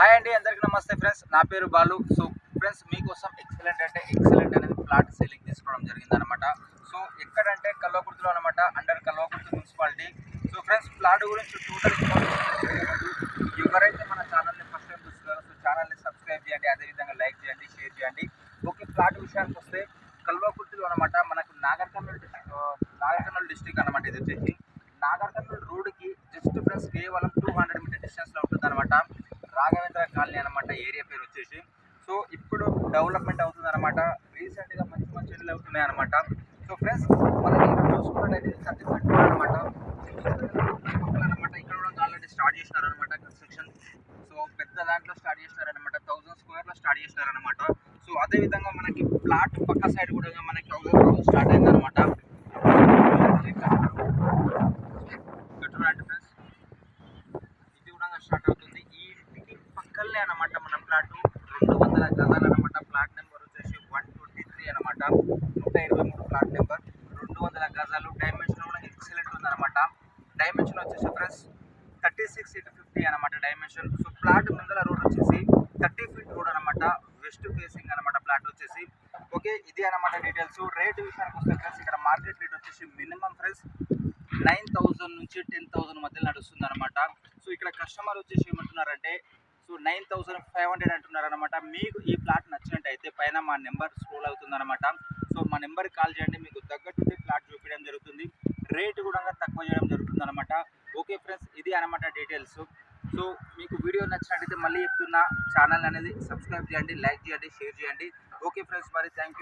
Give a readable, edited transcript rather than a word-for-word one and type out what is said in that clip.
Hi అండి, అందరికీ నమస్తే ఫ్రెండ్స్. నా పేరు బాలు. సో ఫ్రెండ్స్, మీకోసం ఎక్సలెంట్ అనేది ప్లాట్ సేలింగ్ తీసుకోవడం జరిగిందనమాట. సో ఎక్కడంటే కల్వకుర్తిలో అనమాట, under Kalwakurthy municipality. So friends, plot గురించి టోటల్ ఎవరైతే మన ఛానల్ని ఫస్ట్ టైం చూస్తున్నారో సో ఛానల్ని సబ్స్క్రైబ్ చేయండి, అదేవిధంగా లైక్ చేయండి, షేర్ చేయండి. ఓకే, ప్లాట్ విషయానికి వస్తే కల్వకుర్తిలో అనమాట మనకు నాగర్ కర్నూలు డిస్టిక్ అనమాట. ఇది వచ్చేసి నాగర్ కర్నూలు రోడ్డుకి జస్ట్ ఫ్రెండ్స్ కేవలం 200 మీటర్ డిస్టెన్స్లో ఉంటుంది అనమాట. రాఘవేంద్ర కాలనీ అనమాట ఏరియా పేరు వచ్చేసి. సో ఇప్పుడు డెవలప్మెంట్ అవుతుంది అనమాట. రీసెంట్గా మంచి ఇళ్ళు అవుతున్నాయి అనమాట. సో ఫ్రెండ్స్, మనకి ఇక్కడ చూసుకున్నట్టయితే 30 ఫీట్ అనమాట. ఇక్కడ కూడా ఆల్రెడీ స్టార్ట్ చేసినారనమాట కన్స్ట్రక్షన్. సో పెద్ద దాంట్లో స్టార్ట్ చేసినారనమాట, 1000 స్క్వేర్లో స్టార్ట్ చేసినారనమాట. సో అదేవిధంగా మనకి ప్లాట్ పక్క సైడ్ కూడా మనకి స్టార్ట్ అయిందనమాట. చూడండి ఫ్రెండ్స్, ఇది కూడా స్టార్ట్ అవుతుంది. ఈ ఇంటికి పక్కనే అనమాట మన ప్లాట్ 200 గజాలు అనమాట. ప్లాట్ నెంబర్ వచ్చేసి 123 అనమాట, 123 ప్లాట్ నెంబర్, 200 గజాలు. డైమెన్షన్ కూడా ఎక్సలెంట్ ఉందన్నమాట. డైమెన్షన్ వచ్చేసి ఫ్రెండ్స్ 36x50 అనమాట డైమెన్షన్. సో ప్లాట్ ముందర రోడ్ వచ్చేసి 30 ఫీట్ రోడ్ అనమాట, వెస్ట్ ఫేసింగ్ అనమాట ప్లాట్ వచ్చేసి. ఓకే, ఇది అనమాట డీటెయిల్స్. రేట్ విషయానికి వస్తే ఫ్రెండ్స్, ఇక్కడ మార్కెట్ రేట్ వచ్చేసి మినిమం ఫ్రెండ్స్ 9,000 నుంచి 10,000 మధ్యలో నడుస్తుంది అనమాట. సో ఇక్కడ కస్టమర్ వచ్చేసి ఏమంటున్నారంటే సో 9,500 అంటున్నారు అనమాట. మీకు ఈ ప్లాట్ నచ్చినట్టయితే పైన మా నెంబర్ స్క్రోల్ అవుతుంది అనమాట. సో మా నెంబర్కి కాల్ చేయండి, మీకు తగ్గట్టుండి ప్లాట్ చూపించడం జరుగుతుంది. రేట్ కూడా తక్కువ చేయడం జరుగుతుంది అనమాట. ఓకే ఫ్రెండ్స్, ఇది అనమాట డీటెయిల్స్. సో మీకు వీడియో నచ్చినట్టయితే మళ్ళీ చెప్తున్నా, ఛానల్ అనేది సబ్స్క్రైబ్ చేయండి, లైక్ చేయండి, షేర్ చేయండి. ఓకే ఫ్రెండ్స్, మరి థ్యాంక్ యూ.